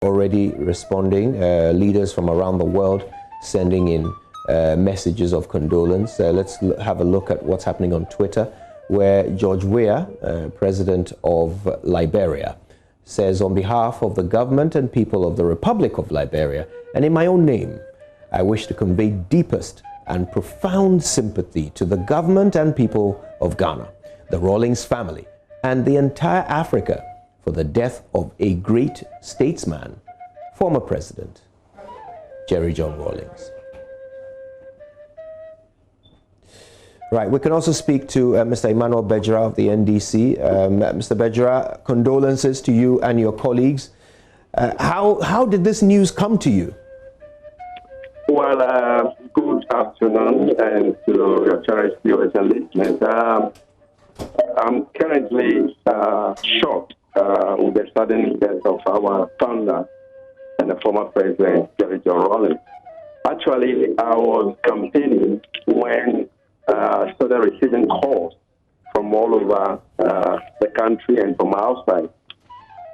already responding. Leaders from around the world sending in messages of condolence. Let's have a look at what's happening on Twitter, where George Weah, president of Liberia, says, on behalf of the government and people of the Republic of Liberia, and in my own name, I wish to convey deepest and profound sympathy to the government and people of Ghana, the Rawlings family, and the entire Africa for the death of a great statesman, former President Jerry John Rawlings. Right, we can also speak to Mr. Emmanuel Bejra of the NDC. Mr. Bejra, condolences to you and your colleagues. How did this news come to you? Well, good afternoon and to your cherished viewers and listeners. I'm currently shocked with the sudden death of our founder and the former president, Jerry John Rawlings. Actually, I was campaigning when I started receiving calls from all over the country and from outside.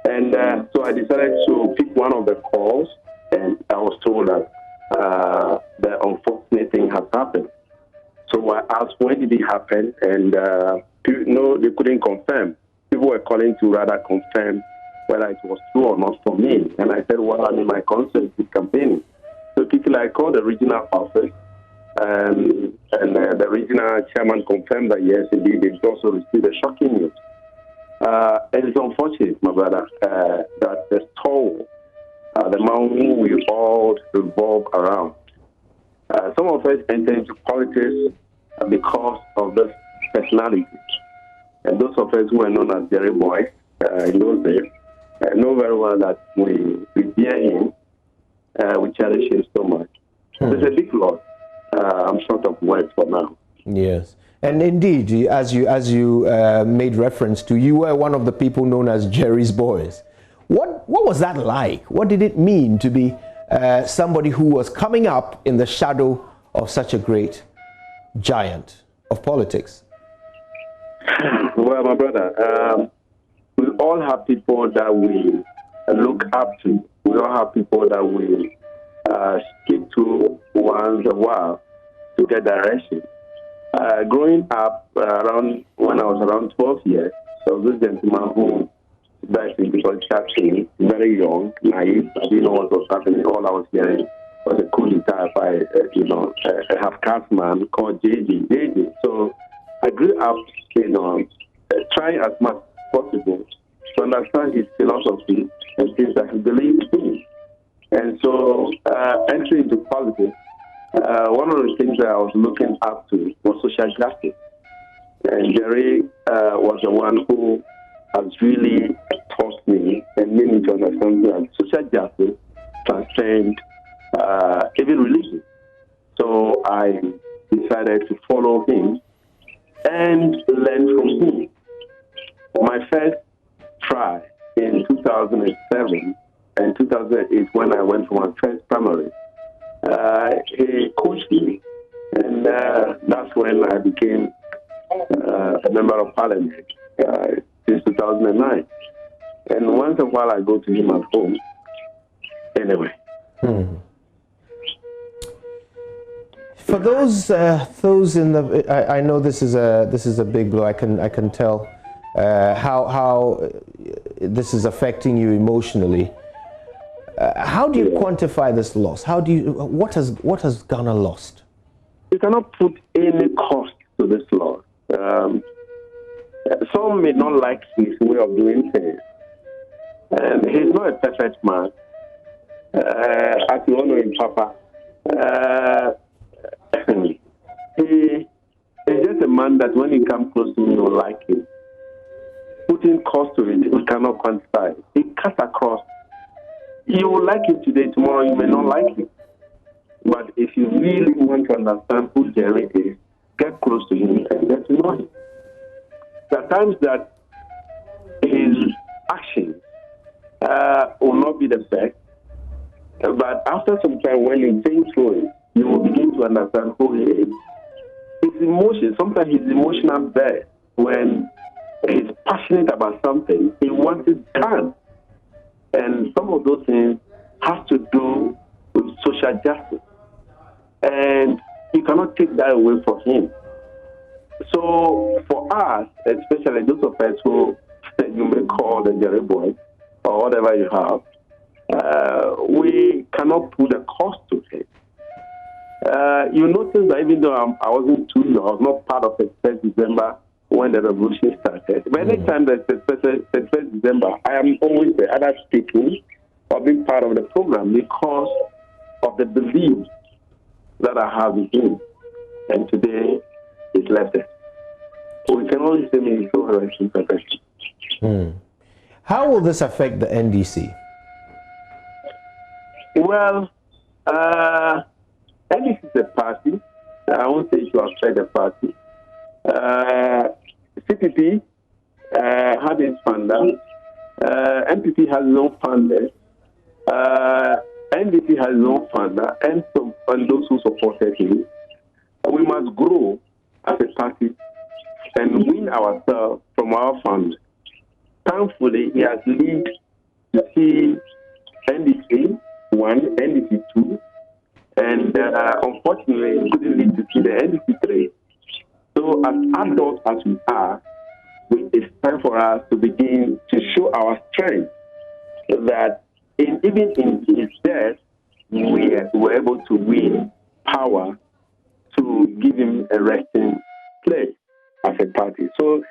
And so I decided to pick one of the calls, and I was told that the unfortunate thing has happened. So I asked, when did it happen? And they couldn't confirm. People were calling to rather confirm whether it was true or not for me. And I said, well, I'm in my concert with campaigning. So quickly I called the regional office, and the regional chairman confirmed that, yes, indeed, they also received a shocking news. And it's unfortunate, my brother, that the soul, the man who we all revolve around. Some of us enter into politics because of this personality. And those of us who are known as Jerry Boys in those days know very well that we revere him, we cherish him so much. It's a big loss. I'm short of words for now. Yes. And indeed, as you made reference to, you were one of the people known as Jerry's Boys. What was that like? What did it mean to be somebody who was coming up in the shadow of such a great giant of politics? Well, my brother, we all have people that we look up to. We all have people that we speak to once in a while to get direction. Growing up, around when I was around 12 years, so this gentleman who died in the political scene, very young, naive, I didn't know what was happening. All I was hearing was a coup d'etat by, a half-caste man called JJ. So I grew up, trying as much as possible to understand his philosophy and things that he believed in. And so, entering into politics, one of the things that I was looking up to was social justice. And Jerry was the one who has really taught me and made me to understand that social justice transcends even religion. So I decided to follow him and learn from him. My first try in 2007 and 2008, when I went for my first primary, he coached me, and that's when I became a member of parliament since 2009. And once in a while, I go to him at home. Anyway. For those in the, I know this is a big blow. I can tell how this is affecting you emotionally. How do you quantify this loss? What has Ghana lost? You cannot put any cost to this loss. Some may not like his way of doing things. And he's not a perfect man. As you all know him, Papa, he's just a man that when you come close to him, you like him. Putting cost to it, we cannot quantify. He cuts across. You will like him today, tomorrow you may not like him. But if you really want to understand who Jerry is, get close to him and get to know him. There are times that his actions will not be the best, but after some time when you think through it, you will begin to understand who he is. His emotions, sometimes his emotional best, when he's passionate about something, he wants it done. And some of those things have to do with social justice. And you cannot take that away from him. So for us, especially those of us who you may call the Jerry boy or whatever you have, we cannot put a cost to it. You notice that even though I wasn't too young, I was not part of the 1st December when the revolution started. But anytime there's the 1st December, I am always there, either speaking or being part of the program because of the belief that I have in him. And today, it's left there. So we can only say maybe so perfection. How will this affect the NDC? Well, NDC is a party. I won't say it will affect the party. CPP had its funder. MPP has no funder. NDC has no funder, and those who supported him. We must grow as a party and win ourselves from our fund. Thankfully, he has led to see NDC 1, NDC 2, and unfortunately, he couldn't lead to see the NDC 3. So, as adults as we are, it's time for us to begin to show our strength that even in his death, we were able to win power to give him a resting place as a party. So,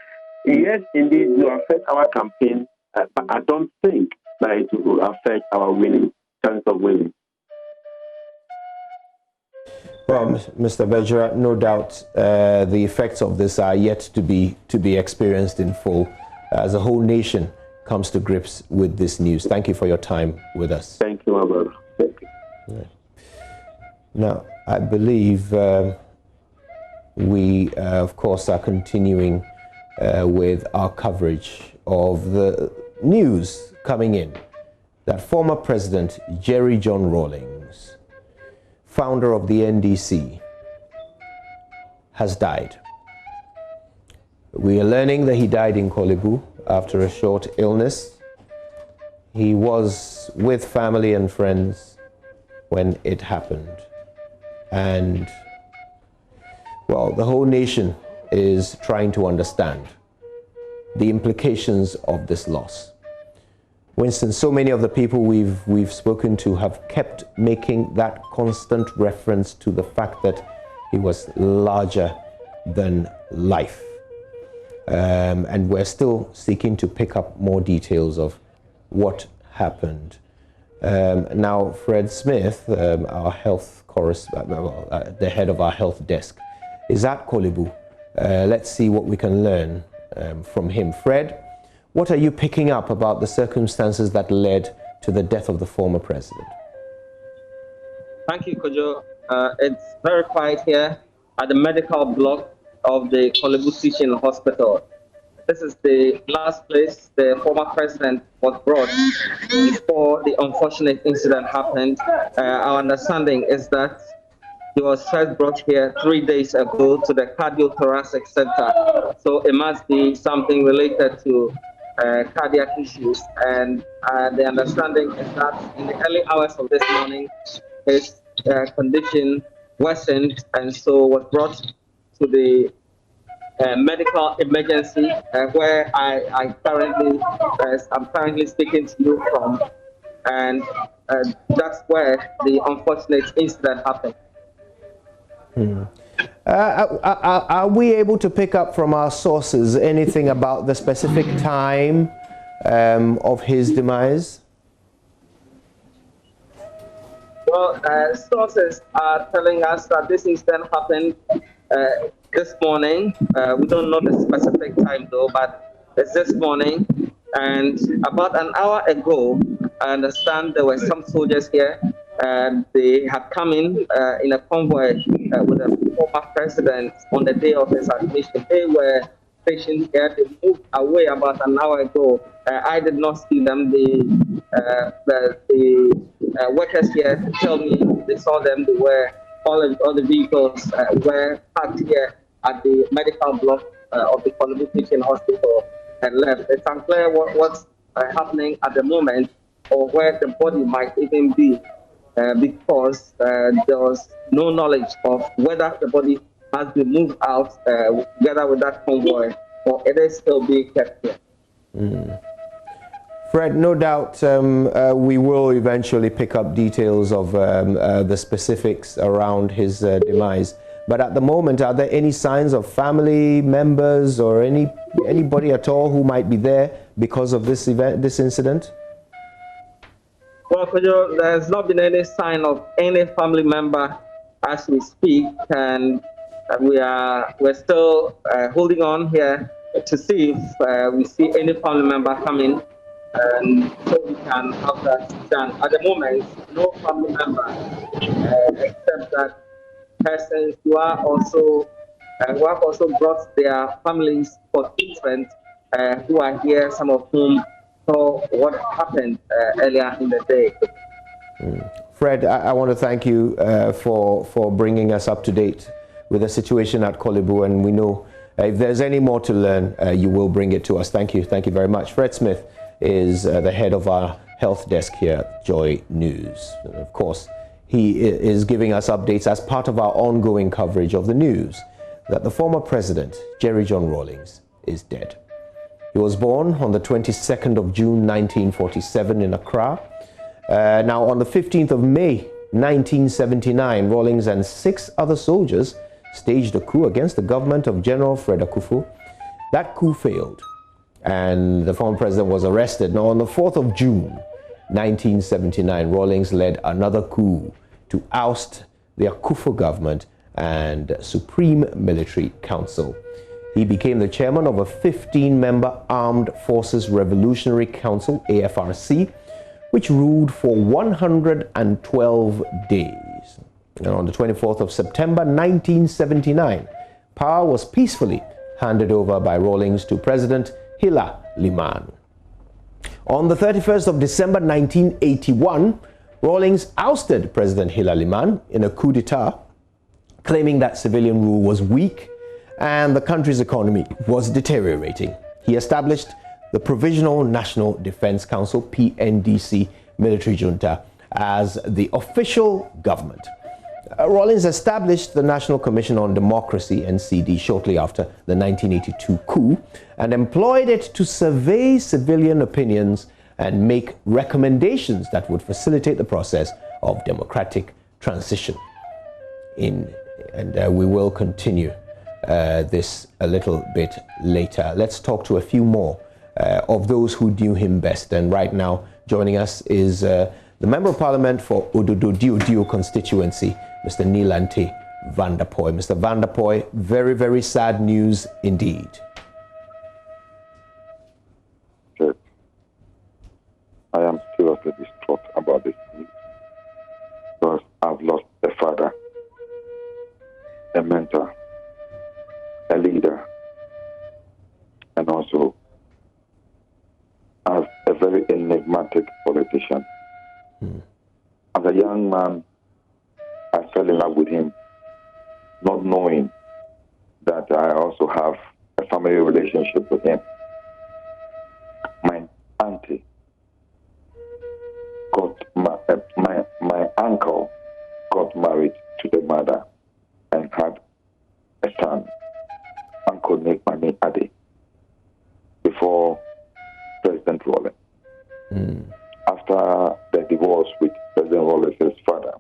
yes, indeed, it will affect our campaign, but I don't think that it will affect our chance of winning. Well, Mr. Bejura, no doubt the effects of this are yet to be experienced in full as a whole nation comes to grips with this news. Thank you for your time with us. Thank you, my brother. Thank you. Right. Now, I believe we, of course, are continuing with our coverage of the news coming in that former President Jerry John Rawlings, founder of the NDC, has died. We are learning that he died in Kolebu after a short illness. He was with family and friends when it happened. And, well, the whole nation is trying to understand the implications of this loss. Winston, so many of the people we've spoken to have kept making that constant reference to the fact that he was larger than life. And we're still seeking to pick up more details of what happened. Now, Fred Smith, our health correspondent, the head of our health desk, is at Kolebu. Let's see what we can learn from him. Fred, what are you picking up about the circumstances that led to the death of the former president? Thank you, Kojo. It's very quiet here at the medical block of the Kolebu Teaching Hospital. This is the last place the former president was brought before the unfortunate incident happened. Our understanding is that he was first brought here 3 days ago to the cardiothoracic center. So it must be something related to cardiac issues. And the understanding is that in the early hours of this morning, his condition worsened and so was brought to the medical emergency where I'm currently speaking to you from. And that's where the unfortunate incident happened. Are we able to pick up from our sources anything about the specific time of his demise? Well, sources are telling us that this incident happened this morning. We don't know the specific time though, but it's this morning. And about an hour ago, I understand there were some soldiers here. They had come in a convoy with the former president on the day of his admission. They were stationed here. They moved away about an hour ago. I did not see them. The workers here tell me they saw them. They were all the vehicles were parked here at the medical block of the Kolebu Teaching Hospital and left. It's unclear what's happening at the moment. or where the body might even be, because there was no knowledge of whether the body has been moved out together with that convoy, or it is still being kept here. Fred, no doubt we will eventually pick up details of the specifics around his demise. But at the moment, are there any signs of family members or anybody at all who might be there because of this event, this incident? Well, Kojo, there's not been any sign of any family member as we speak, and we're still holding on here to see if we see any family member coming, and so we can have that done. At the moment, no family member, except that persons who have also brought their families for treatment, who are here, some of whom saw what happened earlier in the day. Fred, I want to thank you for bringing us up to date with the situation at Korle Bu, and we know if there's any more to learn, you will bring it to us. Thank you very much. Fred Smith is the head of our health desk here at Joy News. And of course, he is giving us updates as part of our ongoing coverage of the news that the former president, Jerry John Rawlings, is dead. He was born on the 22nd of June 1947 in Accra. Now, on the 15th of May 1979, Rawlings and 6 other soldiers staged a coup against the government of General Fred Akufo. That coup failed, and the former president was arrested. Now, on the 4th of June 1979, Rawlings led another coup to oust the Akufo government and Supreme Military Council. He became the chairman of a 15-member Armed Forces Revolutionary Council, AFRC, which ruled for 112 days. And on the 24th of September 1979, power was peacefully handed over by Rawlings to President Hilla Limann. On the 31st of December 1981, Rawlings ousted President Hilla Limann in a coup d'etat, claiming that civilian rule was weak and the country's economy was deteriorating. He established the Provisional National Defense Council, PNDC, military junta as the official government. Rawlings established the National Commission on Democracy, NCD, shortly after the 1982 coup and employed it to survey civilian opinions and make recommendations that would facilitate the process of democratic transition. We will continue this a little bit later. Let's talk to a few more of those who knew him best. And right now, joining us is the Member of Parliament for Ododo Diodio constituency, Mr. Nilante van der Poy. Mr. van der Poy, very, very sad news indeed. Yes. I am seriously distraught about this news because I've lost a father, a mentor, a leader, and also as a very enigmatic politician. As a young man, I fell in love with him, not knowing that I also have a family relationship with him. My auntie my uncle got married to the mother and had a son, Uncle Nick Mani Ade, before President Rawlings. After the divorce with President Rawlings' father,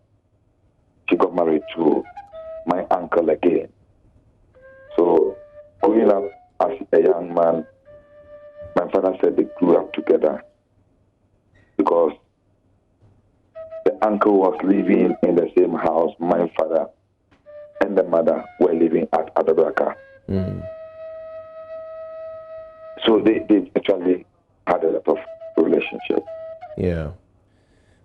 she got married to my uncle again. So, growing up as a young man, my father said they grew up together because the uncle was living in the same house my father and the mother were living at Adabraka. So they actually had a lot of relationship. Yeah.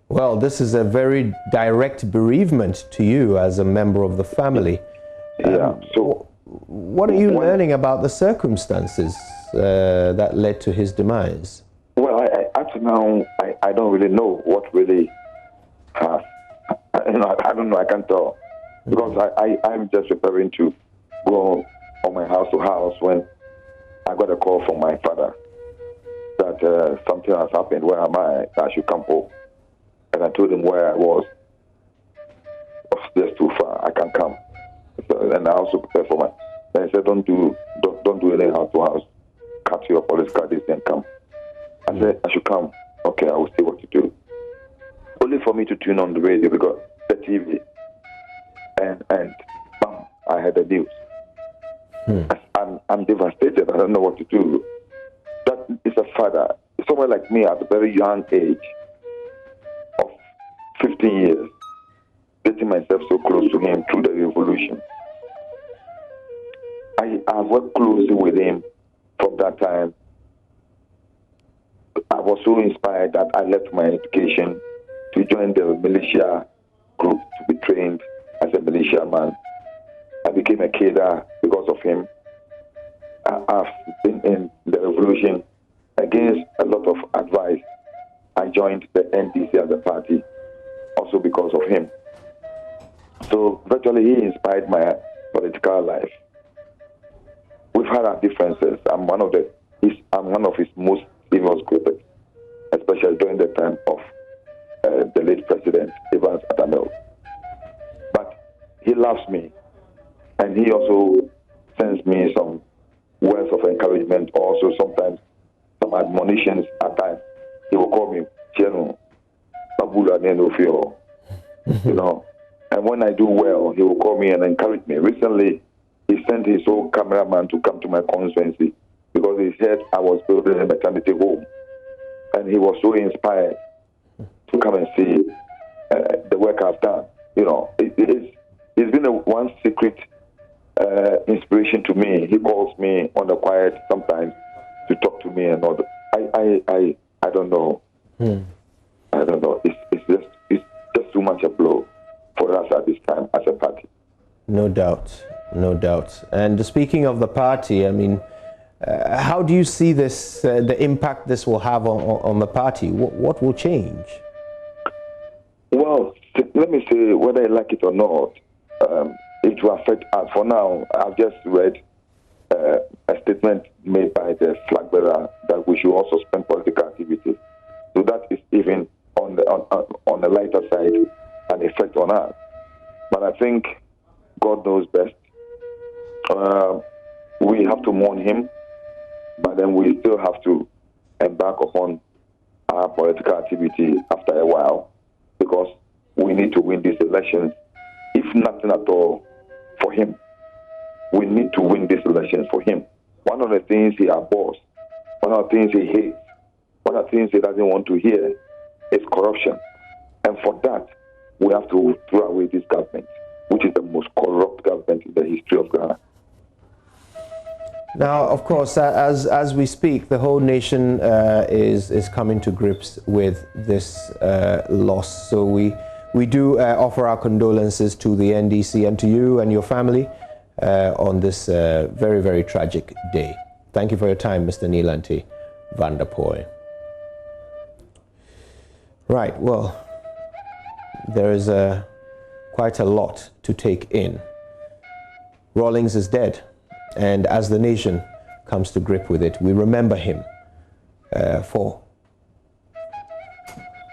Well, this is a very direct bereavement to you as a member of the family. Yeah. So, what are you learning about the circumstances that led to his demise? Well, I up to now, I don't really know what really has. I don't know. I can't tell because I'm just preparing to go on my house to house when I got a call from my father that that something has happened. Where am I? I should come home. And I told him where I was. Just too far. I can't come. So, and I also prepared for my. And he said, don't do any house to house. Cut your police card and come. I said I should come. Okay, I will see what to do. Only for me to tune on the radio because the TV. And bam, I had the news. I'm devastated. I don't know what to do. That is a father, someone like me at a very young age of 15 years, getting myself so close to him through the revolution. I've worked closely with him from that time. I was so inspired that I left my education to join the militia group to be trained as a militiaman. I became a cadre because of him. I've been in the revolution against a lot of advice. I joined the NDC as a party also because of him. So virtually he inspired my political life. We've had our differences. I'm one of his most famous critics, especially during the time of the late President Evans Atamil. But he loves me, and he also sends me some words of encouragement, also sometimes some admonitions at times. He will call me, Chenu, Babula Nenofio, you know. And when I do well, he will call me and encourage me. Recently, he sent his own cameraman to come to my constituency because he said I was building a maternity home. And he was so inspired to come and see the work I've done. You know, it's been one secret inspiration to me. He calls me on the quiet sometimes to talk to me and all that. I don't know. I don't know. It's just too much a blow for us at this time as a party. No doubt. No doubt. And speaking of the party, I mean, how do you see this, the impact this will have on the party? What will change? Well, let me say, whether I like it or not, it will affect us. For now, I've just read a statement made by the flag bearer that we should also suspend political activities. So that is even on the lighter side an effect on us. But I think God knows best. We have to mourn him, but then we still have to embark upon our political activity after a while because we need to win these elections, if nothing at all, for him. We need to win these elections for him. One of the things he abhors, one of the things he hates, one of the things he doesn't want to hear is corruption. And for that, we have to throw away this government, which is the most corrupt government in the history of Ghana. Now, of course, as we speak, the whole nation is coming to grips with this loss. So we do offer our condolences to the NDC and to you and your family on this very, very tragic day. Thank you for your time, Mr. Nilanti van der Pooy. Right, well, there is quite a lot to take in. Rawlings is dead. And as the nation comes to grip with it, we remember him for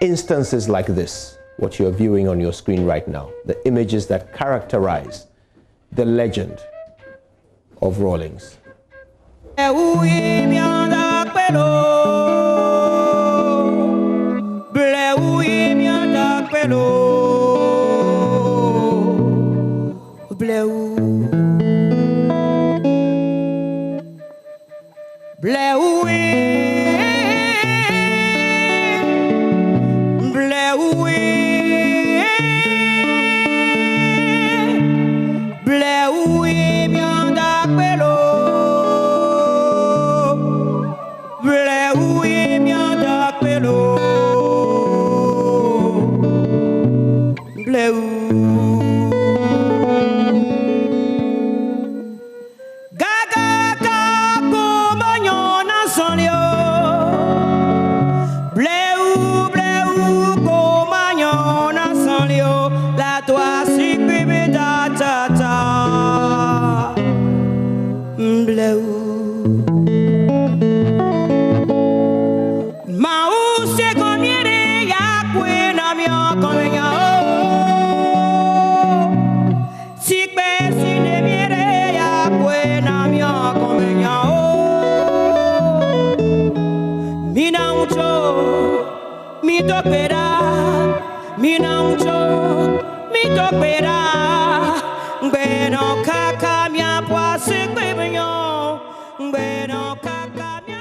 instances like this, what you're viewing on your screen right now, the images that characterize the legend of Rawlings. Gaga ka ko manyo na sonyo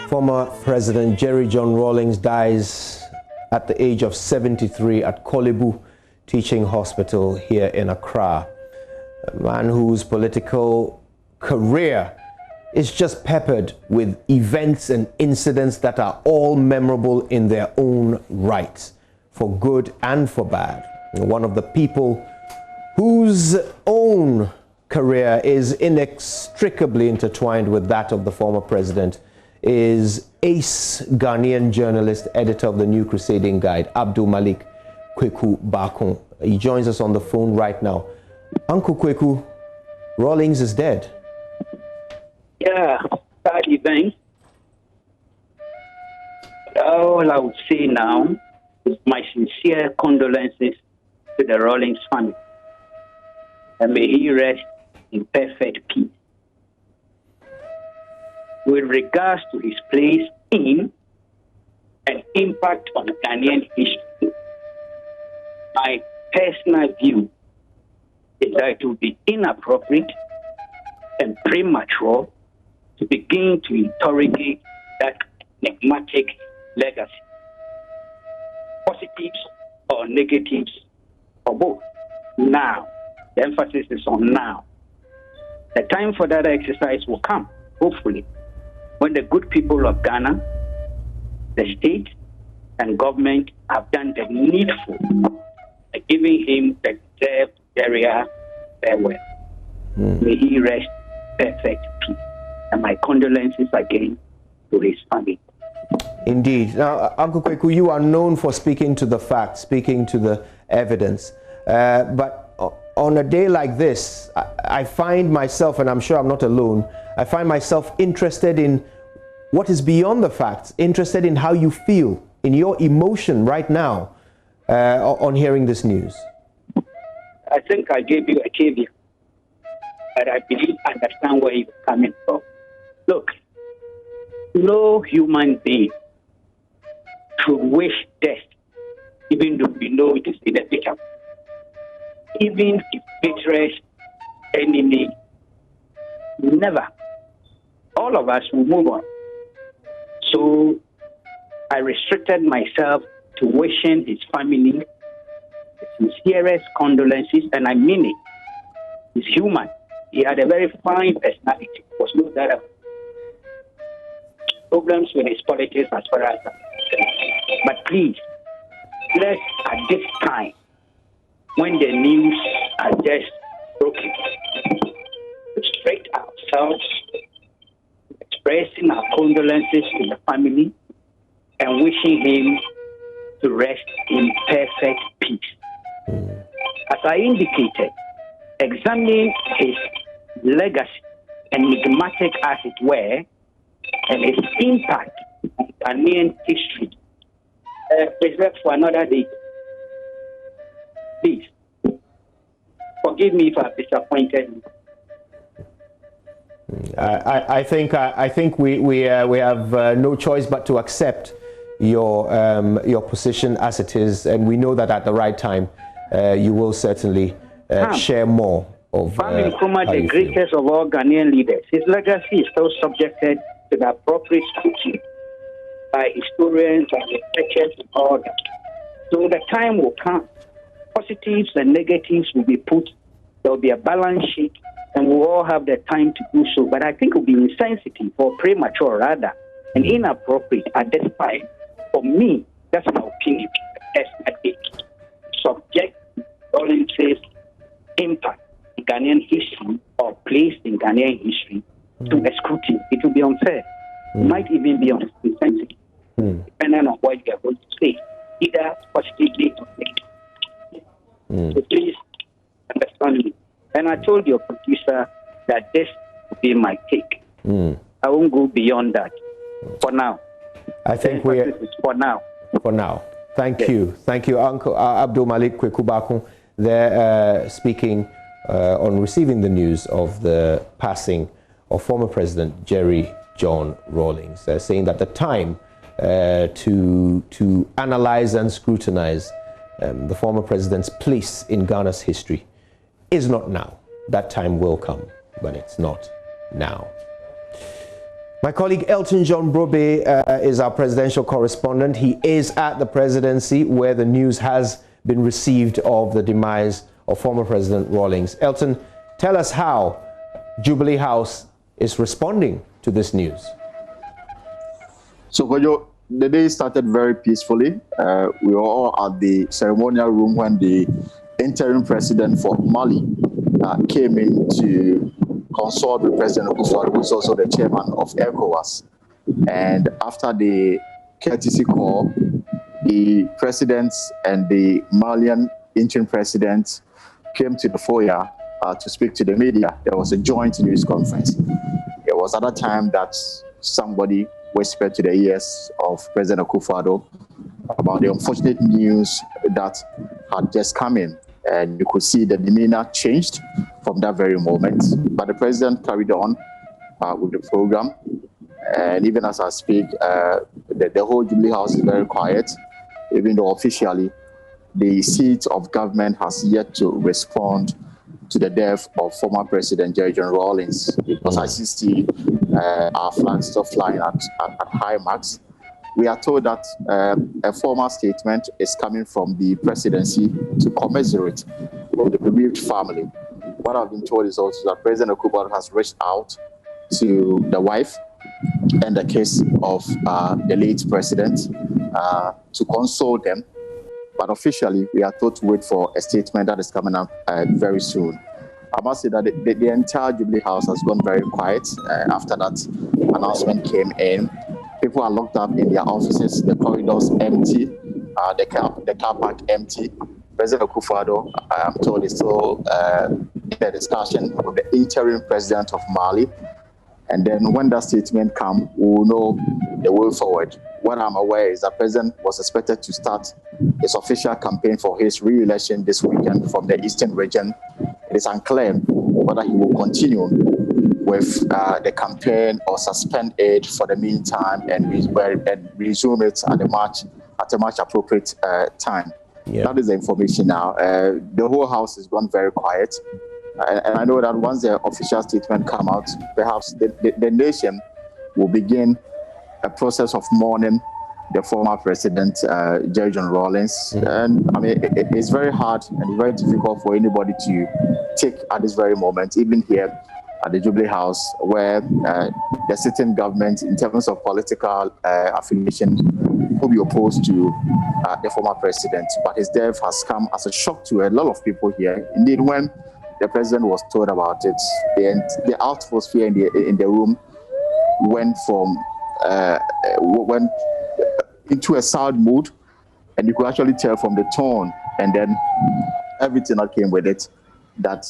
Former President Jerry John Rawlings dies at the age of 73 at Kolebu Teaching Hospital here in Accra. A man whose political career is just peppered with events and incidents that are all memorable in their own right, for good and for bad. One of the people whose own career is inextricably intertwined with that of the former president is ace Ghanaian journalist, editor of the New Crusading Guide, Abdul Malik Kweku Bakun. He joins us on the phone right now. Uncle Kweku, Rawlings is dead. Yeah, sad event. All I would say now is my sincere condolences to the Rawlings family. And may he rest in perfect peace. With regards to his place in and impact on Ghanaian history, my personal view is that it would be inappropriate and premature to begin to interrogate that enigmatic legacy. Positives or negatives, or both. Now. The emphasis is on now. The time for that exercise will come, hopefully, when the good people of Ghana, the state, and government have done the needful by giving him the deserved burial farewell. May he rest perfect peace. And my condolences again to his family. Indeed. Now, Uncle Kweku, you are known for speaking to the facts, speaking to the evidence. But on a day like this, I find myself, and I'm sure I'm not alone, I find myself interested in what is beyond the facts, interested in how you feel, in your emotion right now on hearing this news. I think I gave you a caveat, but I believe I understand where you're coming from. Look, no human being should wish death, even though we know it is inevitable. Even if bitterest enemy, never. All of us will move on. So I restricted myself to wishing his family the sincerest condolences, and I mean it. He's human. He had a very fine personality. There was no doubt about it. Problems with his politics as far as that. But please, let's at this time, when the news are just broken, restrict ourselves, expressing our condolences to the family, and wishing him to rest in perfect peace. As I indicated, examining his legacy, enigmatic as it were, and its impact on Ghanaian history, reserved for another day. Please, forgive me if I've disappointed you. I think we have no choice but to accept your position as it is, and we know that at the right time you will certainly share more of Kwame Nkrumah, how the you greatest feel. of all Ghanaian leaders, his legacy is still subjected to the appropriate scrutiny by historians and researchers and all that. So the time will come. Positives and negatives will be put. There will be a balance sheet, and we'll all have the time to do so. But I think it will be insensitive or premature, rather, and inappropriate at this time. For me, that's my opinion. Subject Rawlings' impact in Ghanaian history or place in Ghanaian history to a scrutiny. It will be unfair. It might even be insensitive, depending on what you are going to say, either positively or negatively. So please understand me. And I told your producer that this will be my take. I won't go beyond that for now. I think we are for now. For now. Thank you. Thank you, Uncle Abdul Malik Kweku Bakun. They're speaking on receiving the news of the passing of former President Jerry John Rawlings, saying that the time to analyze and scrutinize the former president's place in Ghana's history is not now. That time will come, but it's not now. My colleague Elton John Brobe is our presidential correspondent. He is at the presidency where the news has been received of the demise of former President Rawlings. Elton, tell us how Jubilee House is responding to this news. So, the day started very peacefully. We were all at the ceremonial room when the interim president for Mali came in to consult with President Akufo-Addo, who is also the chairman of ECOWAS. And after the courtesy call, the president and the Malian interim president came to the foyer to speak to the media. There was a joint news conference. It was at that time that somebody whispered to the ears of President Akufo-Addo about the unfortunate news that had just come in. And you could see the demeanor changed from that very moment. But the president carried on with the program. And even as I speak, the whole Jubilee House is very quiet, even though officially the seat of government has yet to respond to the death of former President John Rawlings, because I see our flags still flying at high marks. We are told that a formal statement is coming from the presidency to commiserate with the bereaved family. What I've been told is also that President Akufo-Addo has reached out to the wife and the case of the late president to console them. But officially, we are told to wait for a statement that is coming up very soon. I must say that the entire Jubilee House has gone very quiet after that announcement came in. People are locked up in their offices, the corridors empty, the car park empty. President Akufo-Addo, I am told, is still in a discussion with the interim president of Mali. And then when that statement comes, we will know the way forward. What I'm aware is that the president was expected to start his official campaign for his re-election this weekend from the eastern region. It is unclear whether he will continue with the campaign or suspend it for the meantime and resume it at a much appropriate time. Yeah. That is the information now. The whole house has gone very quiet. And I know that once the official statement comes out, perhaps the nation will begin a process of mourning the former president, John Rawlings. And I mean, it's very hard and very difficult for anybody to take at this very moment, even here at the Jubilee House, where the sitting government, in terms of political affiliation, will be opposed to the former president. But his death has come as a shock to a lot of people here. Indeed, when the president was told about it, the atmosphere in the room went into a sad mood, and you could actually tell from the tone and then everything that came with it that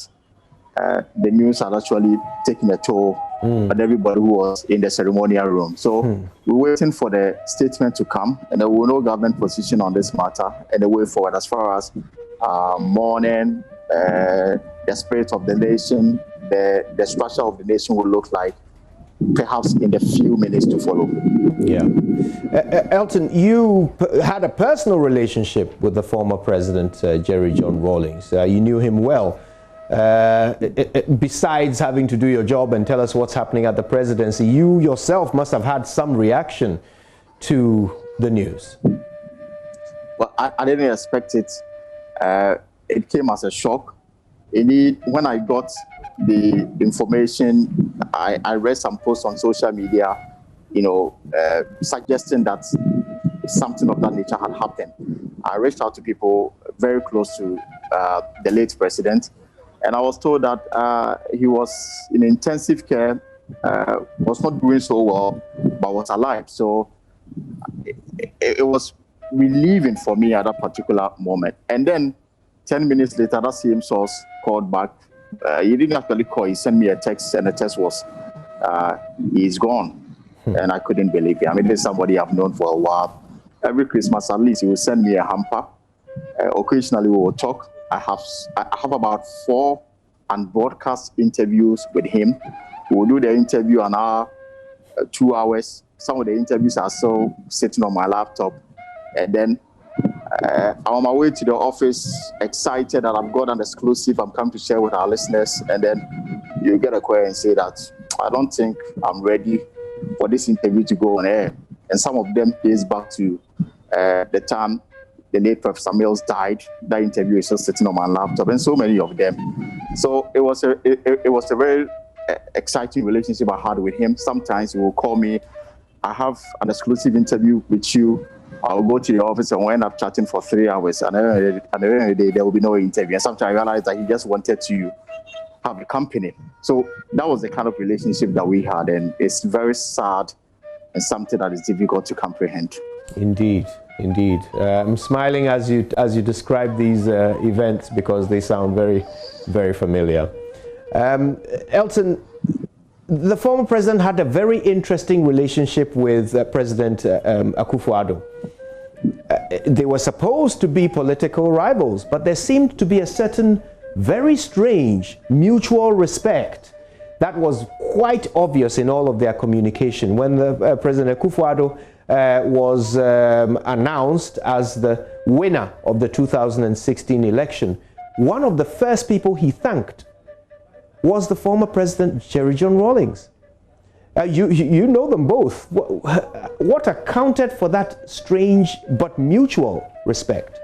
the news had actually taken a toll on everybody who was in the ceremonial room. So we're waiting for the statement to come, and there will be no government position on this matter and the way forward as far as mourning, the spirit of the nation, the structure of the nation will look like, perhaps in the few minutes to follow. Yeah. Elton, you had a personal relationship with the former president, Jerry John Rawlings. You knew him well. Besides having to do your job and tell us what's happening at the presidency, you yourself must have had some reaction to the news. Well, I didn't expect it. It came as a shock. Indeed, when I got the information, I read some posts on social media, suggesting that something of that nature had happened. I reached out to people very close to the late president, and I was told that he was in intensive care, was not doing so well, but was alive. So it was relieving for me at that particular moment. And then 10 minutes later, that same source called back. He didn't actually call, he sent me a text, and the text was, he's gone. And I couldn't believe it. I mean, this is somebody I've known for a while. Every Christmas, at least, he will send me a hamper. Occasionally, we will talk. I have about 4 broadcast interviews with him. We'll do the interview an hour, 2 hours, some of the interviews are still sitting on my laptop. And then I'm on my way to the office, excited that I've got an exclusive I'm come to share with our listeners. And then you get a call and say that I don't think I'm ready for this interview to go on air. And some of them dates back to the time the late Professor Mills died. That interview is just sitting on my laptop, and so many of them. So it was a very exciting relationship I had with him. Sometimes he will call me, I have an exclusive interview with you. I'll go to the office and we'll end up chatting for 3 hours, and at the end of the day, there will be no interview. And sometimes I realized that he just wanted to have a company. So that was the kind of relationship that we had, and it's very sad and something that is difficult to comprehend. Indeed, indeed. I'm smiling as you describe these events because they sound very, very familiar. Elton, the former president had a very interesting relationship with President Akufo-Addo. They were supposed to be political rivals, but there seemed to be a certain very strange mutual respect that was quite obvious in all of their communication. When the President Akufo-Addo was announced as the winner of the 2016 election, one of the first people he thanked was the former President Jerry John Rawlings. You know them both. What accounted for that strange but mutual respect?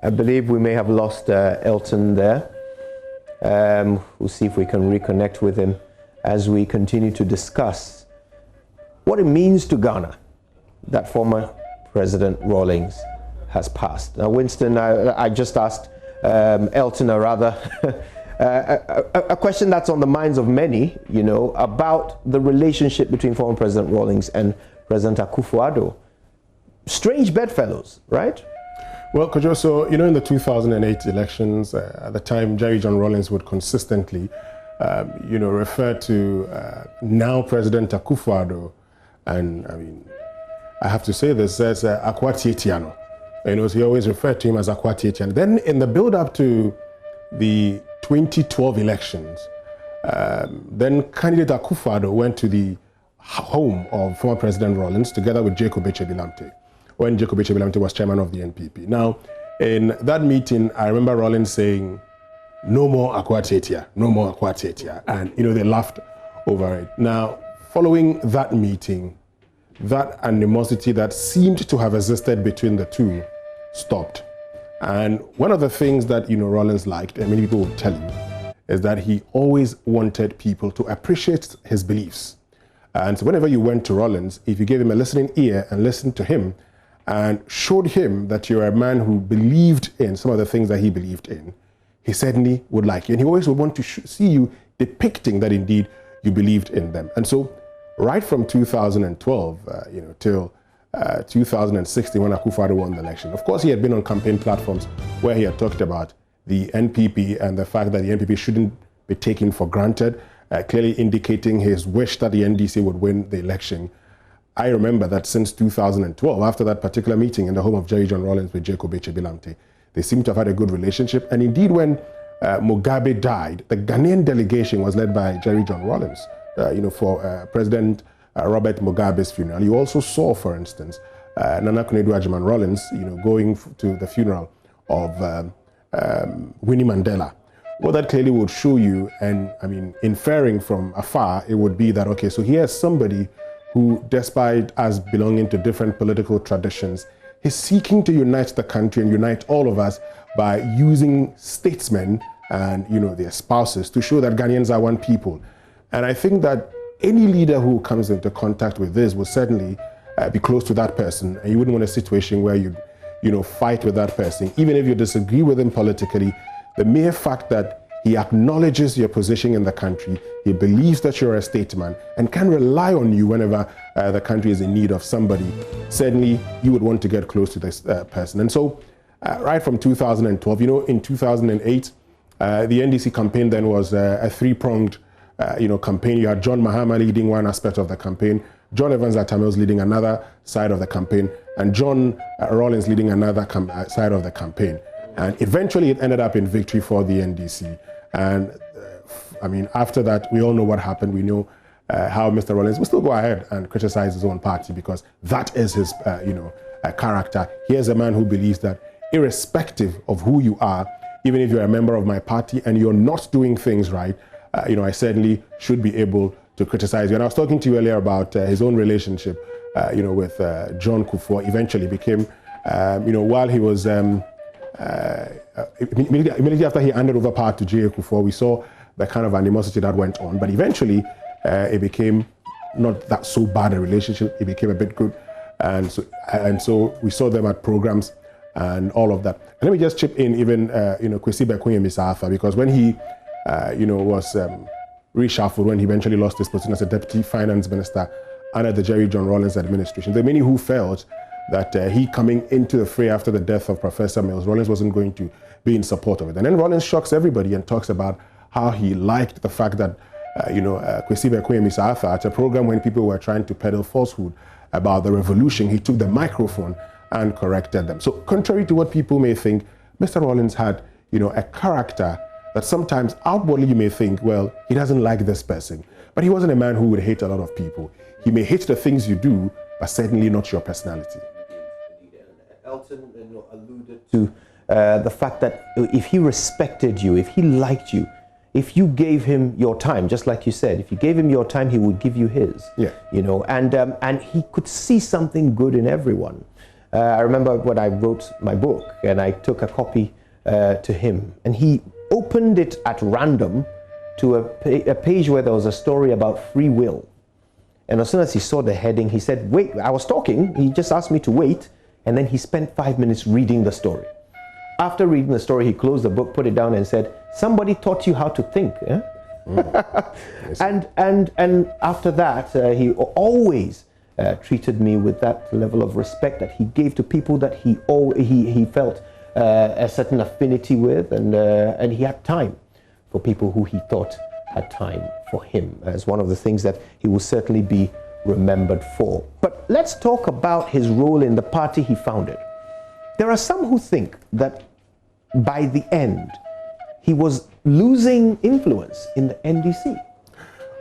I believe we may have lost Elton there. We'll see if we can reconnect with him as we continue to discuss what it means to Ghana that former President Rawlings has passed. Now, Winston, I just asked Elton a question that's on the minds of many, you know, about the relationship between former President Rawlings and President Akufo-Addo. Strange bedfellows, right? Well, Kojo, so, you know, in the 2008 elections, at the time, Jerry John Rawlings would consistently, refer to now President Akufo-Addo, and I mean, I have to say this as Akwa-Tietia. You know, so he always referred to him as Akwa-Tietia. Then in the build-up to the 2012 elections, then candidate Akufo-Addo went to the home of former President Rawlings together with Jacob Echebilamte, when Jacob Echebilamte was chairman of the NPP. Now, in that meeting, I remember Rawlings saying, "No more Akwa-Tietia, no more Akwa-Tietia," and you know, they laughed over it. Now, following that meeting, that animosity that seemed to have existed between the two stopped. And one of the things that, you know, Rawlings liked, and many people will tell you, is that he always wanted people to appreciate his beliefs. And so whenever you went to Rawlings, if you gave him a listening ear and listened to him and showed him that you're a man who believed in some of the things that he believed in, he certainly would like you. And he always would want to see you depicting that indeed you believed in them. And so right from 2012, till 2016 when Akufo-Addo won the election. Of course, he had been on campaign platforms where he had talked about the NPP and the fact that the NPP shouldn't be taken for granted, clearly indicating his wish that the NDC would win the election. I remember that since 2012, after that particular meeting in the home of Jerry John Rawlings with Jacob Echebilamte, they seem to have had a good relationship. And indeed, when Mugabe died, the Ghanaian delegation was led by Jerry John Rawlings, for President Robert Mugabe's funeral. You also saw, for instance, Nana Konadu Rawlings, going to the funeral of Winnie Mandela. What that clearly would show you, and I mean, inferring from afar, it would be that, okay, so here's somebody who, despite us belonging to different political traditions, is seeking to unite the country and unite all of us by using statesmen and, their spouses to show that Ghanaians are one people. And I think that any leader who comes into contact with this will certainly be close to that person. And you wouldn't want a situation where you fight with that person. Even if you disagree with him politically, the mere fact that he acknowledges your position in the country, he believes that you're a statesman and can rely on you whenever the country is in need of somebody, certainly you would want to get close to this person. And so right from 2012, in 2008, the NDC campaign then was a three-pronged campaign. You had John Mahama leading one aspect of the campaign, John Evans Atta-Mills leading another side of the campaign, and John Rawlings leading another side of the campaign. And eventually it ended up in victory for the NDC. And I mean, after that, we all know what happened. We know how Mr. Rawlings will still go ahead and criticize his own party because that is his, character. Here's a man who believes that irrespective of who you are, even if you're a member of my party and you're not doing things right, I certainly should be able to criticize you. And I was talking to you earlier about his own relationship, with John Kufuor. Eventually became, while he was, immediately after he handed over power to J.A. Kufuor, we saw the kind of animosity that went on. But eventually, it became not that so bad a relationship. It became a bit good. And so we saw them at programs and all of that. And let me just chip in even, Kwesi Bekoye-Mensah, because when he, was reshuffled, when he eventually lost his position as a deputy finance minister under the Jerry John Rawlings administration, there are many who felt that he coming into the fray after the death of Professor Mills, Rawlings wasn't going to be in support of it. And then Rawlings shocks everybody and talks about how he liked the fact that, Kwesi Bekoye-Mensah, at a program when people were trying to peddle falsehood about the revolution, he took the microphone and corrected them. So contrary to what people may think, Mr. Rawlings had, a character that sometimes outwardly you may think, well, he doesn't like this person. But he wasn't a man who would hate a lot of people. He may hate the things you do, but certainly not your personality. Elton alluded to the fact that if he respected you, if he liked you, if you gave him your time, just like you said, if you gave him your time, he would give you his. Yeah. And he could see something good in everyone. I remember when I wrote my book and I took a copy to him, and he opened it at random to a page where there was a story about free will. And as soon as he saw the heading, he said, wait, I was talking. He just asked me to wait. And then he spent 5 minutes reading the story. After reading the story, he closed the book, put it down and said, somebody taught you how to think. Yeah? And after that, he always treated me with that level of respect that he gave to people that he felt a certain affinity with, and he had time for people who he thought had time for him, as one of the things that he will certainly be remembered for. But let's talk about his role in the party he founded. There are some who think that by the end, he was losing influence in the NDC.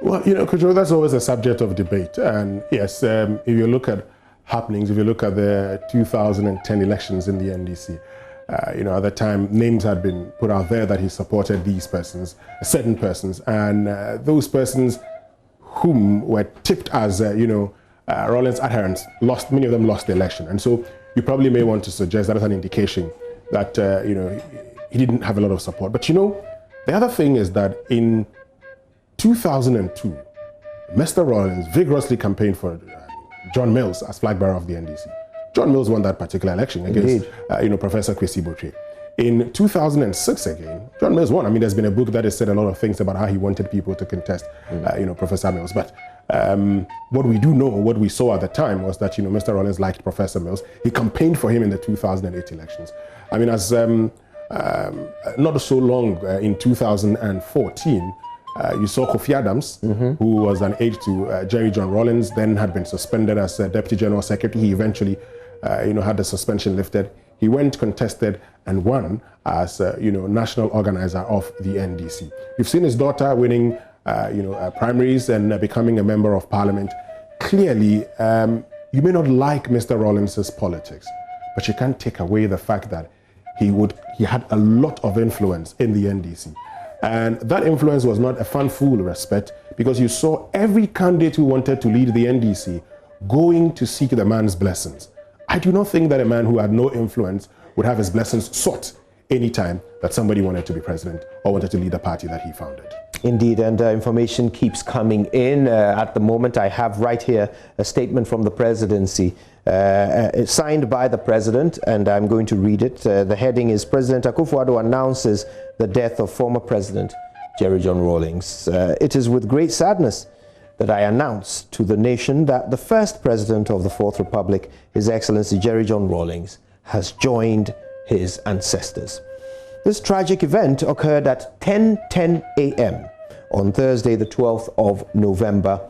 Well, Kojo, that's always a subject of debate. And yes, if you look at happenings, if you look at the 2010 elections in the NDC, at the time, names had been put out there that he supported these persons, certain persons, and those persons whom were tipped as, Rawlings adherents, many of them lost the election. And so you probably may want to suggest that as an indication that, he didn't have a lot of support. But the other thing is that in 2002, Mr. Rawlings vigorously campaigned for John Mills as flag bearer of the NDC. John Mills won that particular election against, Professor Kwesi Botwe. In 2006 again, John Mills won. I mean, there's been a book that has said a lot of things about how he wanted people to contest, Professor Mills. But what we do know, what we saw at the time was that, Mr. Rawlings liked Professor Mills. He campaigned for him in the 2008 elections. I mean, as not so long in 2014, you saw Kofi Adams, who was an aide to Jerry John Rawlings, then had been suspended as Deputy General Secretary. He eventually, had the suspension lifted. He went, contested, and won as, national organizer of the NDC. You've seen his daughter winning, primaries and becoming a member of parliament. Clearly, you may not like Mr. Rawlings's politics, but you can't take away the fact that he had a lot of influence in the NDC. And that influence was not a fan-full respect, because you saw every candidate who wanted to lead the NDC going to seek the man's blessings. I do not think that a man who had no influence would have his blessings sought anytime that somebody wanted to be president or wanted to lead a party that he founded. Indeed, and information keeps coming in. At the moment, I have right here a statement from the presidency signed by the president, and I'm going to read it. The heading is, President Akufo-Addo announces the death of former President Jerry John Rawlings. It is with great sadness that I announce to the nation that the first president of the Fourth Republic, His Excellency Jerry John Rawlings, has joined his ancestors. This tragic event occurred at 10:10 a.m. on Thursday, the 12th of November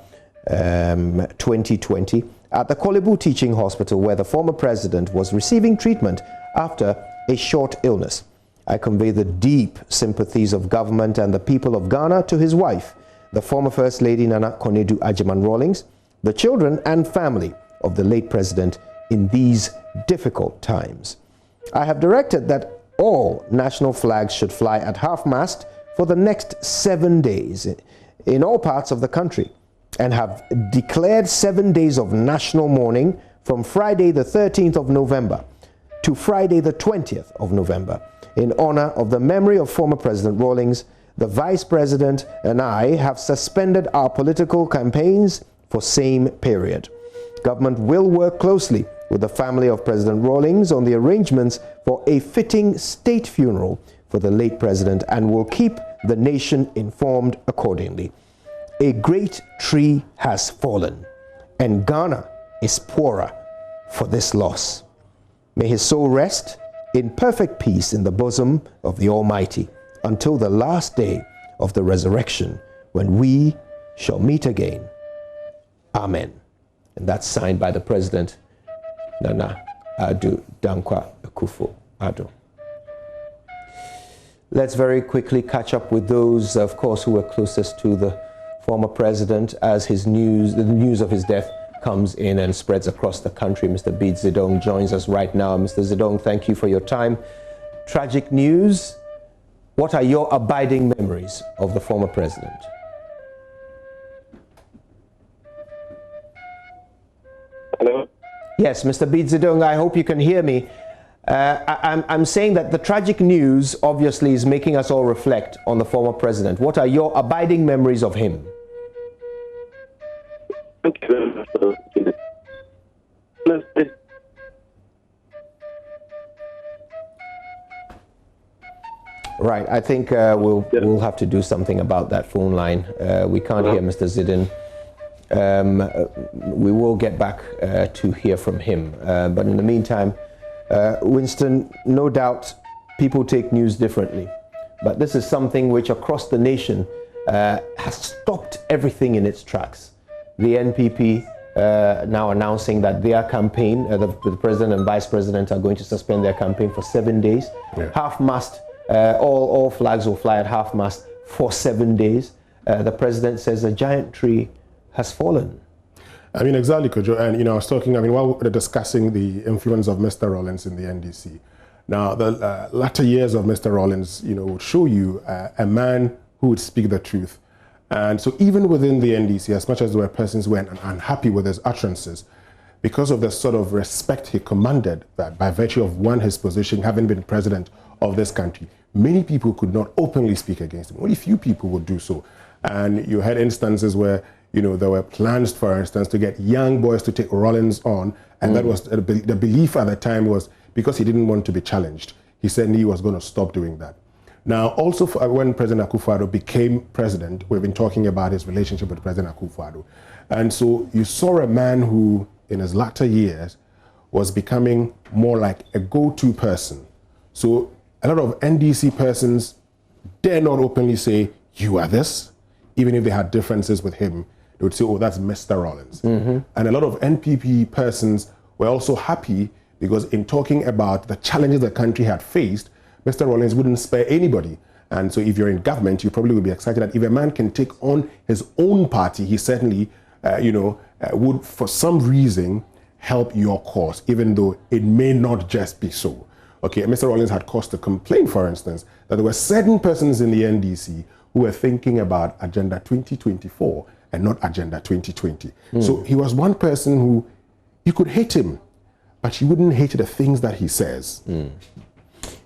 2020, at the Kolebu Teaching Hospital, where the former president was receiving treatment after a short illness. I convey the deep sympathies of government and the people of Ghana to his wife, the former First Lady Nana Konadu Agyeman Rawlings, the children and family of the late president in these difficult times. I have directed that all national flags should fly at half-mast for the next 7 days in all parts of the country, and have declared 7 days of national mourning from Friday the 13th of November to Friday the 20th of November in honor of the memory of former President Rawlings. The Vice President and I have suspended our political campaigns for same period. Government will work closely with the family of President Rawlings on the arrangements for a fitting state funeral for the late president and will keep the nation informed accordingly. A great tree has fallen, and Ghana is poorer for this loss. May his soul rest in perfect peace in the bosom of the Almighty until the last day of the resurrection, when we shall meet again. Amen. And that's signed by the President, Nana Addo Dankwa Akufo-Addo. Let's very quickly catch up with those, of course, who were closest to the former president as the news of his death comes in and spreads across the country. Mr. Beat Zedong joins us right now. Mr. Zedong, thank you for your time. Tragic news. What are your abiding memories of the former president? Hello? Yes, Mr. Beat Zedong, I hope you can hear me. I'm saying that the tragic news obviously is making us all reflect on the former president. What are your abiding memories of him? Thank you very much for the opportunity. Right, I think we'll have to do something about that phone line. We can't hear Mr. Zidane. We will get back to hear from him. But in the meantime, Winston, no doubt people take news differently. But this is something which across the nation has stopped everything in its tracks. The NPP now announcing that their campaign, the president and vice president are going to suspend their campaign for 7 days. Yeah. Half-mast, all flags will fly at half-mast for 7 days. The president says a giant tree has fallen. I mean, exactly, Kojo. And, I was talking, while we were discussing the influence of Mr. Rawlings in the NDC, now, the latter years of Mr. Rawlings, would show you a man who would speak the truth. And so even within the NDC, as much as there were persons who were unhappy with his utterances, because of the sort of respect he commanded, that by virtue of, one, his position, having been president of this country, many people could not openly speak against him. Only few people would do so. And you had instances where, there were plans, for instance, to get young boys to take Rawlings on. And that was the belief at the time was because he didn't want to be challenged. He said he was going to stop doing that. Now, also when President Akufo-Addo became president, we've been talking about his relationship with President Akufo-Addo. And so you saw a man who, in his latter years, was becoming more like a go-to person. So a lot of NDC persons dare not openly say, you are this. Even if they had differences with him, they would say, oh, that's Mr. Rawlings. And a lot of NPP persons were also happy because in talking about the challenges the country had faced, Mr. Rawlings wouldn't spare anybody. And so if you're in government, you probably would be excited that if a man can take on his own party, he certainly, would for some reason help your cause, even though it may not just be so. Okay, Mr. Rawlings had cause to complain, for instance, that there were certain persons in the NDC who were thinking about Agenda 2024 and not Agenda 2020. So he was one person who, you could hate him, but you wouldn't hate the things that he says.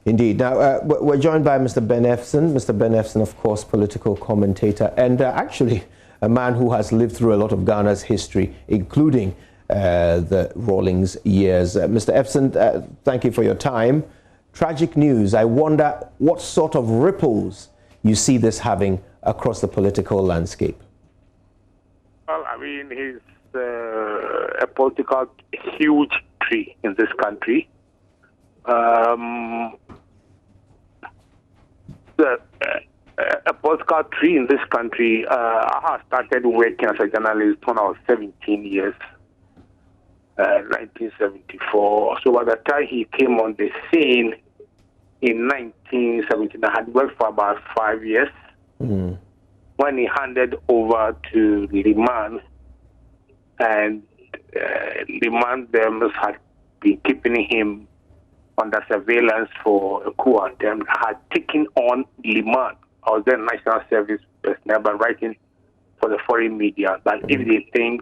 Indeed. Now, we're joined by Mr. Ben Efson. Mr. Ben Efson, of course, political commentator, and actually a man who has lived through a lot of Ghana's history, including the Rawlings years. Mr. Efson, thank you for your time. Tragic news. I wonder what sort of ripples you see this having across the political landscape. Well, he's a political huge tree in this country. A political tree in this country. I have started working as a journalist when I was 17 years, 1974. So by the time he came on the scene, in 1917. I had worked for about 5 years. When he handed over to Liman, and Liman them had been keeping him under surveillance for a coup attempt, had taken on Liman. I was then national service personnel, but writing for the foreign media that if they think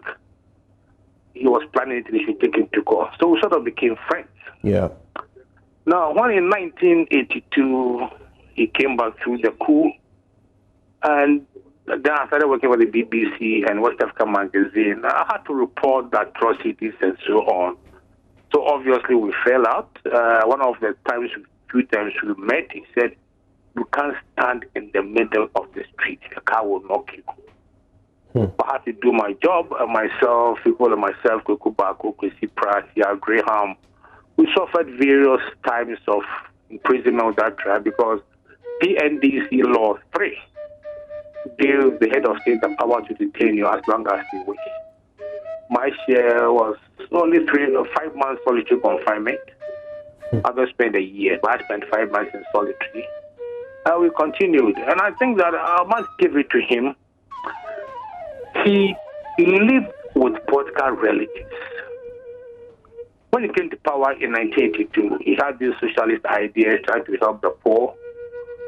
he was planning it, they should take him to court. So we sort of became friends. Yeah. Now, when in 1982 he came back through the coup, and then I started working with the BBC and West Africa magazine. I had to report the atrocities and so on. So obviously we fell out. One of the few times we met, he said, "You can't stand in the middle of the street. A car will knock you." I had to do my job. People like myself, Kuku Bako, Kwesi Pratt, Graham. We suffered various times of imprisonment of that trial because PNDC Law 3 gives the head of state the power to detain you as long as they wish. My share was only 3 or 5 months solitary confinement. Others spent a year, but I spent 5 months in solitary. And we continued. And I think that I must give it to him. He lived with political relatives. When he came to power in 1982, he had these socialist ideas trying to help the poor.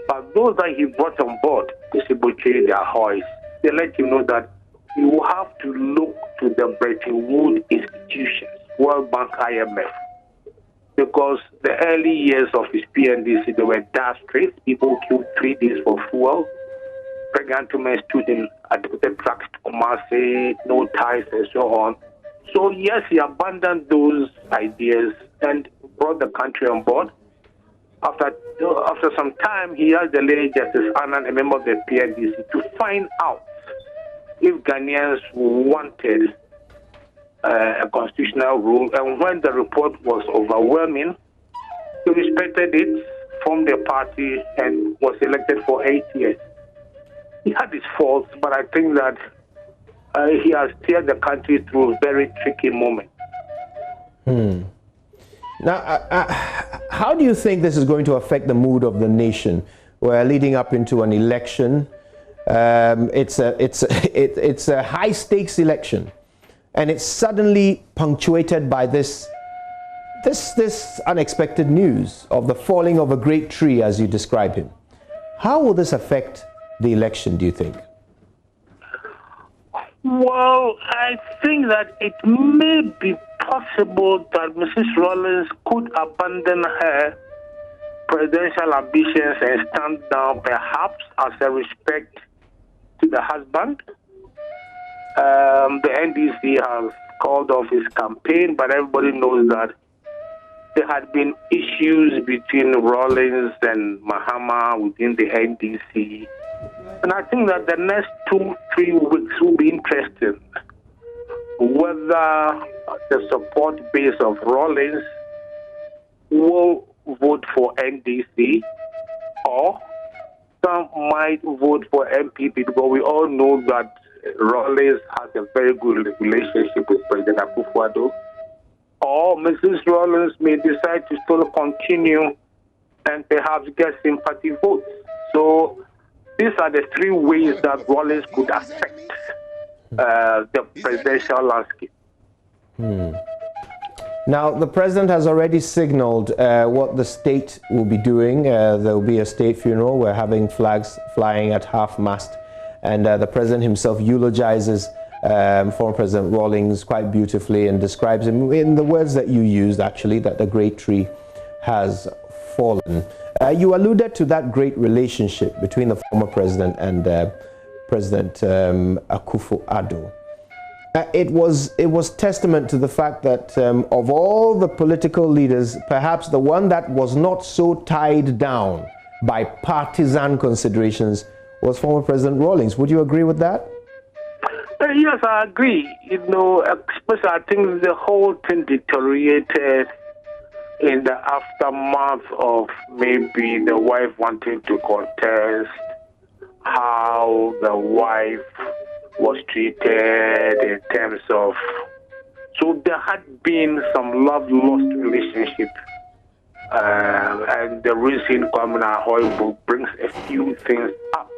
But those that he brought on board to sabotage their hoys, they let him know that you have to look to the Bretton Woods institutions, World Bank, IMF. Because the early years of his PNDC, they were dark streets. People killed 3 days for fuel. Pregnant women stood in addicted trucks to Kumasi, no ties, and so on. So, yes, he abandoned those ideas and brought the country on board. After some time, he asked the lady Justice Annan, a member of the PNDC, to find out if Ghanaians wanted a constitutional rule. And when the report was overwhelming, he respected it, formed a party, and was elected for 8 years. He had his faults, but I think that he has steered the country through a very tricky moment. Now, how do you think this is going to affect the mood of the nation? We're leading up into an election. It's a high stakes election, and it's suddenly punctuated by this unexpected news of the falling of a great tree, as you describe him. How will this affect the election, do you think? Well, I think that it may be possible that Mrs. Rawlings could abandon her presidential ambitions and stand down, perhaps as a respect to the husband. The NDC has called off his campaign, but everybody knows that there had been issues between Rawlings and Mahama within the NDC. And I think that the next 2-3 weeks will be interesting. Whether the support base of Rawlings will vote for NDC or some might vote for MPP, because we all know that Rawlings has a very good relationship with President Akufo-Addo. Or Mrs. Rawlings may decide to still continue and perhaps get sympathy votes. So these are the 3 ways that Rawlings could affect the presidential landscape. Now, the president has already signaled what the state will be doing. There will be a state funeral. We're having flags flying at half-mast. And the president himself eulogizes former President Rawlings quite beautifully and describes him in the words that you used, actually, that the great tree has fallen. You alluded to that great relationship between the former president and President Akufo-Addo. It was testament to the fact that of all the political leaders, perhaps the one that was not so tied down by partisan considerations was former President Rawlings. Would you agree with that? Yes, I agree. Especially I think the whole thing deteriorated in the aftermath of maybe the wife wanting to contest, how the wife was treated in terms of... So there had been some love-lost relationship And the reason Kwame Ahoy brings a few things up.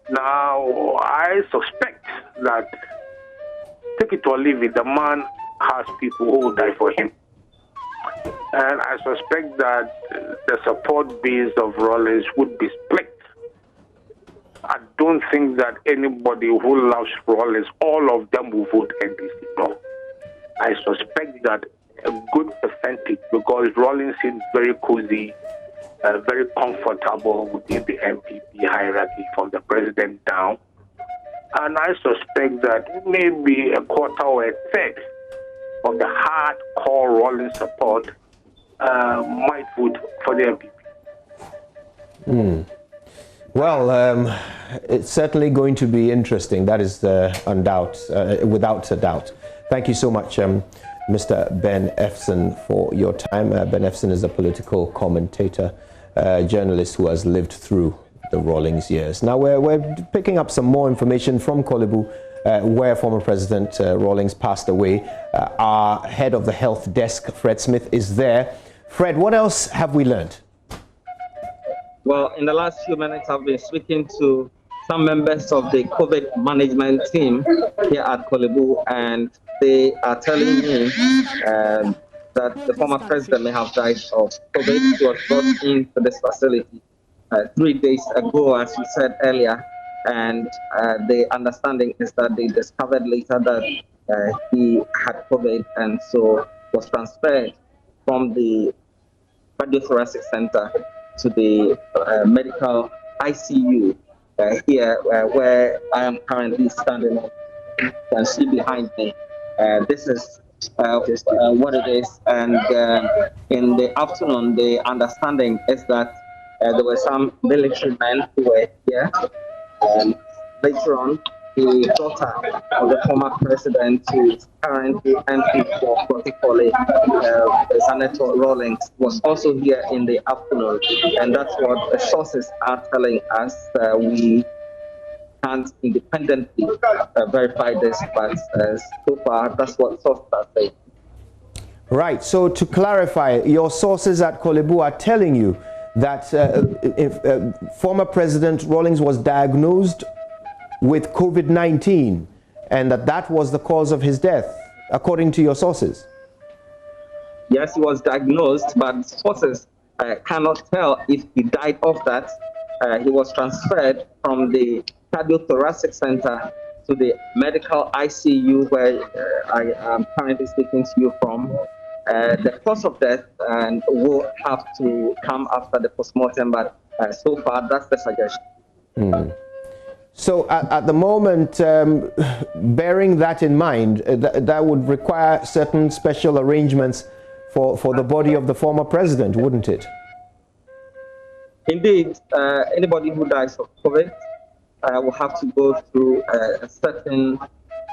Now, I suspect that, take it or leave it, the man has people who will die for him. And I suspect that the support base of Rawlings would be split. I don't think that anybody who loves Rawlings, all of them will vote NDC. No. I suspect that a good percentage, because Rawlings seems very cozy, very comfortable within the MPP hierarchy from the president down. And I suspect that maybe a quarter or a third of the hardcore Rawlings support might vote for the MPP. Well, it's certainly going to be interesting. That is without a doubt. Thank you so much, Mr. Ben Efson, for your time. Ben Efson is a political commentator, journalist who has lived through the Rawlings years. Now we're picking up some more information from Kolebu, where former President Rawlings passed away. Our head of the health desk, Fred Smith, is there. Fred, what else have we learned? Well, in the last few minutes, I've been speaking to some members of the COVID management team here at Kolebu, and they are telling me that the former president may have died of COVID. He was brought into this facility 3 days ago, as you said earlier, and the understanding is that they discovered later that he had COVID, and so was transferred from the cardiothoracic center to the medical ICU here, where I am currently standing. You can see behind me. This is what it is. And in the afternoon, the understanding is that there were some military men who were here. Later on, the daughter of the former president, who is currently MP for Kotikole, Senator Rawlings, was also here in the afternoon. And that's what the sources are telling us. We can't independently verify this, but so far, that's what sources are saying. Right. So to clarify, your sources at Kolebu are telling you that former President Rawlings was diagnosed with COVID-19 and that was the cause of his death, according to your sources. Yes, he was diagnosed, but sources cannot tell if he died of that. He was transferred from the cardiothoracic center to the medical ICU, where I am currently speaking to you from. The cause of death will have to come after the postmortem, but so far that's the suggestion. So at the moment, bearing that in mind, that would require certain special arrangements for the body of the former president, wouldn't it? Indeed, anybody who dies of COVID will have to go through a certain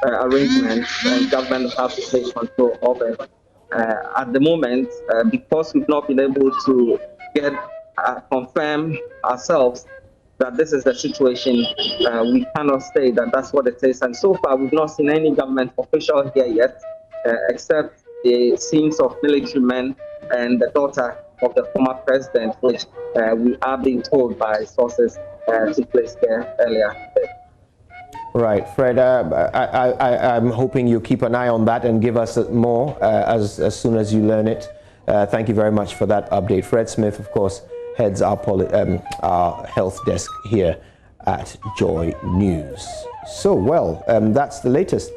arrangement, and government will have to take control of it. At the moment, because we've not been able to confirm ourselves that this is the situation, we cannot say that that's what it is. And so far, we've not seen any government official here yet, except the scenes of military men and the daughter of the former president, which we are being told by sources took place there earlier. Right, Fred, I'm hoping you keep an eye on that and give us more as soon as you learn it. Thank you very much for that update. Fred Smith, of course, heads our health desk here at Joy News. So, well, that's the latest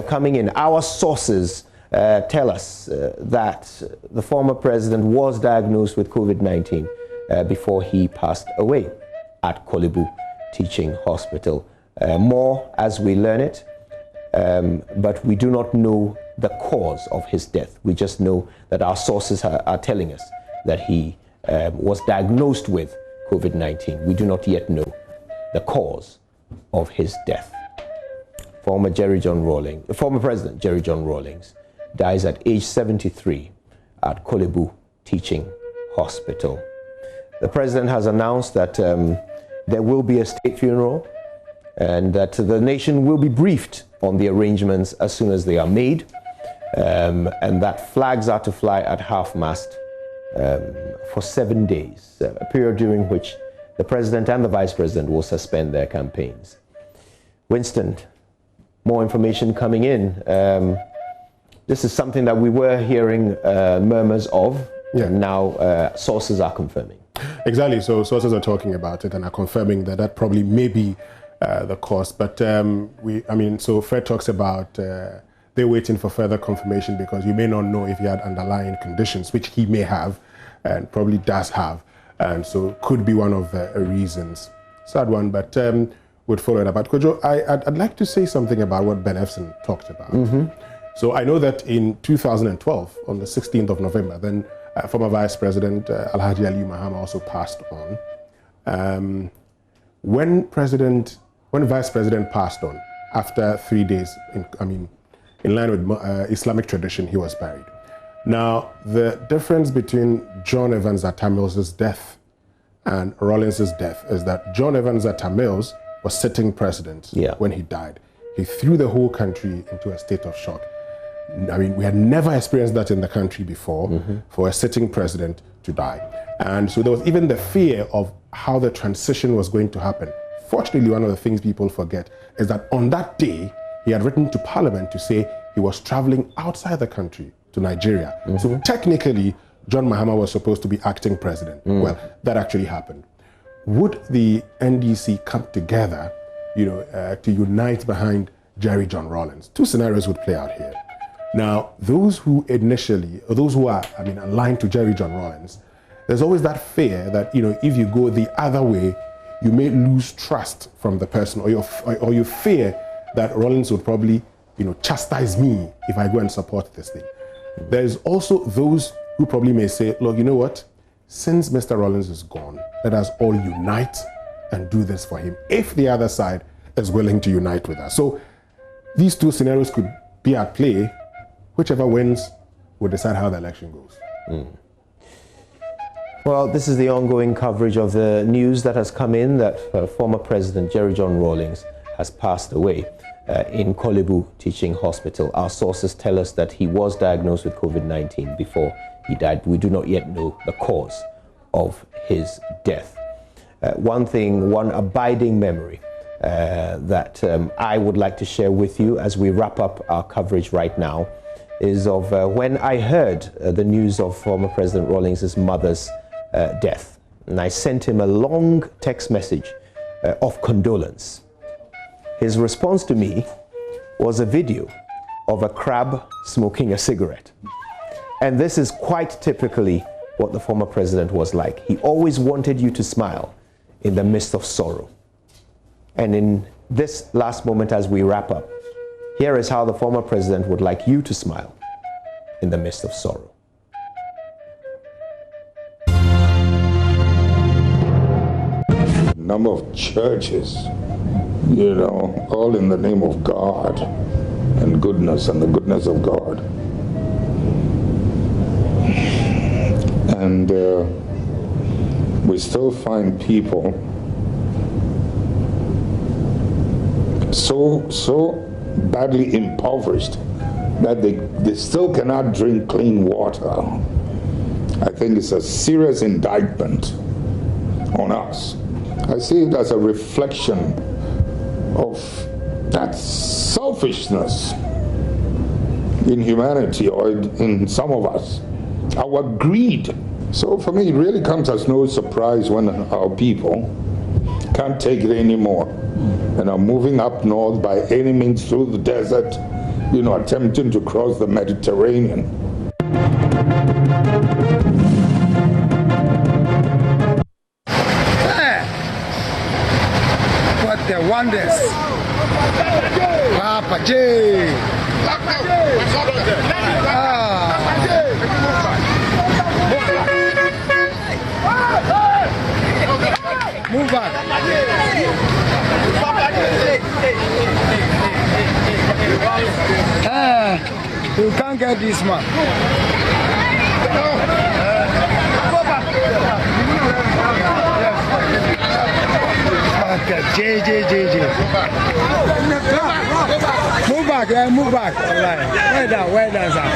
coming in. Our sources tell us that the former president was diagnosed with COVID-19 before he passed away at Kolebu Teaching Hospital. More as we learn it, but we do not know the cause of his death. We just know that our sources are telling us that he was diagnosed with COVID-19. We do not yet know the cause of his death. Former President Jerry John Rawlings dies at age 73 at Kolebu Teaching Hospital. The president has announced that there will be a state funeral and that the nation will be briefed on the arrangements as soon as they are made, and that flags are to fly at half-mast for 7 days, a period during which the president and the vice president will suspend their campaigns. Winston, more information coming in. This is something that we were hearing murmurs of, and now sources are confirming. Exactly. So sources are talking about it and are confirming that that probably may be the cause. But so Fred talks about they're waiting for further confirmation because you may not know if he had underlying conditions, which he may have and probably does have. And so could be one of the reasons. Sad one, but would follow it up. But Kojo, I'd like to say something about what Ben Efson talked about. So I know that in 2012, on the 16th of November, then former Vice President Alhaji Ali Mahama also passed on. When Vice President passed on, after 3 days, in line with Islamic tradition, he was buried. Now, the difference between John Evans Atta Mills' death and Rawlings' death is that John Evans Atta Mills was sitting president when he died. He threw the whole country into a state of shock. We had never experienced that in the country before, for a sitting president to die. And so there was even the fear of how the transition was going to happen. Fortunately, one of the things people forget is that on that day, he had written to Parliament to say he was traveling outside the country to Nigeria. So technically, John Mahama was supposed to be acting president. Well, that actually happened. Would the NDC come together, to unite behind Jerry John Rawlings? Two scenarios would play out here. Now, those who are, aligned to Jerry John Rawlings, there's always that fear that, if you go the other way, you may lose trust from the person, or you fear that Rawlings would probably, chastise me if I go and support this thing. There's also those who probably may say, look, you know what? Since Mr. Rawlings is gone, let us all unite and do this for him, if the other side is willing to unite with us. So these two scenarios could be at play. Whichever wins will decide how the election goes. Well, this is the ongoing coverage of the news that has come in that former President Jerry John Rawlings has passed away in Kolebu Teaching Hospital. Our sources tell us that he was diagnosed with COVID-19 before he died. We do not yet know the cause of his death. One abiding memory that I would like to share with you as we wrap up our coverage right now is of when I heard the news of former President Rawlings' mother's death. And I sent him a long text message of condolence. His response to me was a video of a crab smoking a cigarette. And this is quite typically what the former president was like. He always wanted you to smile in the midst of sorrow. And in this last moment as we wrap up, here is how the former president would like you to smile in the midst of sorrow. Number of churches, all in the name of God and goodness and the goodness of God. And we still find people so badly impoverished that they still cannot drink clean water. I think it's a serious indictment on us. I see it as a reflection of that selfishness in humanity, or in some of us, our greed. So for me, it really comes as no surprise when our people can't take it anymore and are moving up north by any means through the desert, attempting to cross the Mediterranean. What the wonders! Papa J! Move back! You can't get this man. JJ. Move back, move back. Well done, sir.